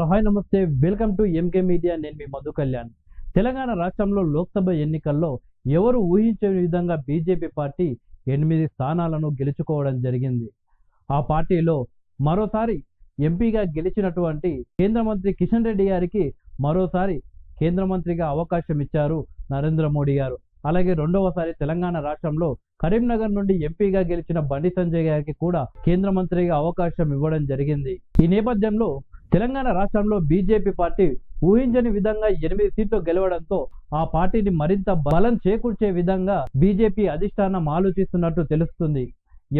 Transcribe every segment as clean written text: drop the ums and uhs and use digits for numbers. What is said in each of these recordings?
Hello hi నమస్తే welcome to MK media. నేను మీ మధు కళ్యాణ్. తెలంగాణ రాష్ట్రంలో లోక్సభ ఎన్నికల్లో ఎవరు ఊహించని విధంగా బీజేపీ పార్టీ 8 స్థానాలను గెలుచుకోవడం జరిగింది. ఆ పార్టీలో మరోసారి ఎంపీగా గెలిచినటువంటి కేంద్ర మంత్రి కిషన్ రెడ్డి గారికి మరోసారి కేంద్ర మంత్రిగా అవకాశం ఇచ్చారు నరేంద్ర మోడీ గారు. అలాగే రెండవసారి తెలంగాణ రాష్ట్రంలో కరీంనగర్ నుండి ఎంపీగా గెలిచిన బండి సంజయ్ గారికి కూడా కేంద్ర మంత్రిగా అవకాశం ఇవ్వడం జరిగింది. ఈ నేపథ్యంలో తెలంగాణ రాష్ట్రంలో బీజేపీ పార్టీ ఊహించని విధంగా 8 సీట్లు గెలవడంతో ఆ పార్టీని మరింత బలం చేకూర్చే విధంగా బీజేపీ అధిష్టానం ఆలోచిస్తున్నట్టు తెలుస్తుంది.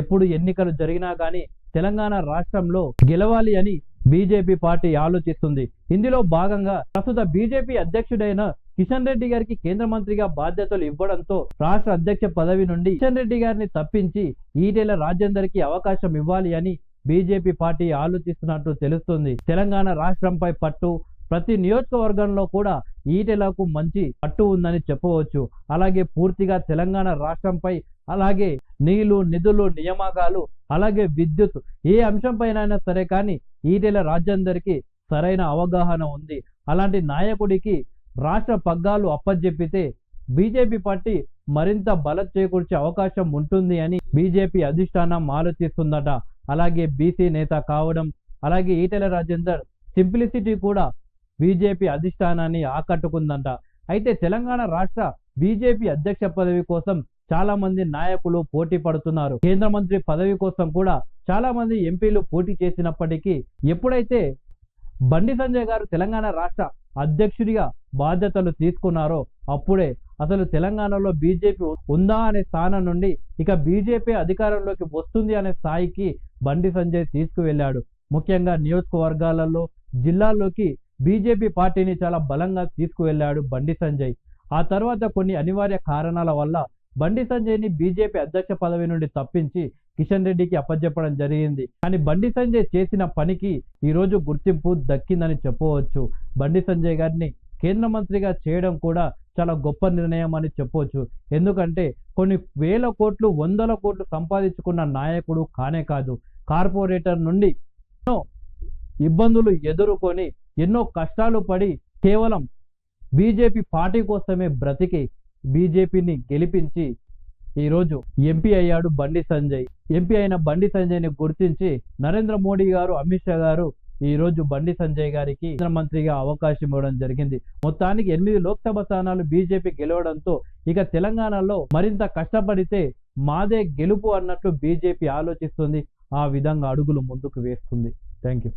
ఎప్పుడు ఎన్నికలు జరిగినా కానీ తెలంగాణ రాష్ట్రంలో గెలవాలి అని బీజేపీ పార్టీ ఆలోచిస్తుంది. ఇందులో భాగంగా ప్రస్తుత బీజేపీ అధ్యక్షుడైన కిషన్ రెడ్డి గారికి కేంద్ర మంత్రిగా బాధ్యతలు ఇవ్వడంతో రాష్ట్ర అధ్యక్ష పదవి నుండి కిషన్ రెడ్డి గారిని తప్పించి ఈటెల రాజేందర్ కి అవకాశం ఇవ్వాలి అని బీజేపీ పార్టీ ఆలోచిస్తున్నట్టు తెలుస్తుంది. తెలంగాణ రాష్ట్రంపై పట్టు, ప్రతి నియోజకవర్గంలో కూడా ఈటెలకు మంచి పట్టు ఉందని చెప్పవచ్చు. అలాగే పూర్తిగా తెలంగాణ రాష్ట్రంపై అలాగే నీళ్లు, నిధులు, నియామకాలు, అలాగే విద్యుత్ ఏ అంశంపైనైనా సరే కానీ ఈటెల రాజేందర్ కి సరైన అవగాహన ఉంది. అలాంటి నాయకుడికి రాష్ట్ర పగ్గాలు అప్పజెప్పితే బీజేపీ పార్టీ మరింత బలం చేకూర్చే అవకాశం ఉంటుంది అని బీజేపీ అధిష్టానం ఆలోచిస్తుందట. అలాగే బీసీ నేత కావడం, అలాగే ఈటెల రాజేందర్ సింప్లిసిటీ కూడా బీజేపీ అధిష్టానాన్ని ఆకట్టుకుందంట. అయితే తెలంగాణ రాష్ట్ర బీజేపీ అధ్యక్ష పదవి కోసం చాలా మంది నాయకులు పోటీ పడుతున్నారు. కేంద్ర మంత్రి పదవి కోసం కూడా చాలా మంది ఎంపీలు పోటీ చేసినప్పటికీ ఎప్పుడైతే బండి సంజయ్ గారు తెలంగాణ రాష్ట్ర అధ్యక్షుడిగా బాధ్యతలు తీసుకున్నారో అప్పుడే అసలు తెలంగాణలో బీజేపీ ఉందా అనే స్థానం నుండి ఇక బీజేపీ అధికారంలోకి వస్తుంది అనే స్థాయికి బండి సంజయ్ తీసుకువెళ్ళాడు. ముఖ్యంగా నియోజకవర్గాలలో, జిల్లాల్లోకి బీజేపీ పార్టీని చాలా బలంగా తీసుకువెళ్ళాడు బండి సంజయ్. ఆ తర్వాత కొన్ని అనివార్య కారణాల వల్ల బండి సంజయ్ ని బీజేపీ అధ్యక్ష పదవి నుండి తప్పించి కిషన్ రెడ్డికి అప్పచెప్పడం జరిగింది. కానీ బండి సంజయ్ చేసిన పనికి ఈ రోజు గుర్తింపు దక్కిందని చెప్పవచ్చు. బండి సంజయ్ గారిని కేంద్ర మంత్రిగా చేయడం కూడా చాలా గొప్ప నిర్ణయం అని చెప్పవచ్చు. ఎందుకంటే కొన్ని వేల కోట్లు, వందల కోట్లు సంపాదించుకున్న నాయకుడు కానే కాదు. కార్పొరేటర్ నుండి ఎన్నో ఇబ్బందులు ఎదుర్కొని ఎన్నో కష్టాలు పడి కేవలం బీజేపీ పార్టీ కోసమే బ్రతికి బీజేపీని గెలిపించి ఈరోజు ఎంపీ అయ్యాడు బండి సంజయ్. ఎంపీ అయిన బండి సంజయ్ ని గుర్తించి నరేంద్ర మోడీ గారు, అమిత్ షా గారు ఈ రోజు బండి సంజయ్ గారికి కేంద్ర మంత్రిగా అవకాశం ఇవ్వడం జరిగింది. మొత్తానికి 8 లోక్సభ స్థానాలు బీజేపీ గెలవడంతో ఇక తెలంగాణలో మరింత కష్టపడితే మాదే గెలుపు అన్నట్లు బీజేపీ ఆలోచిస్తుంది. ఆ విధంగా అడుగులు ముందుకు వేస్తుంది. Thank you.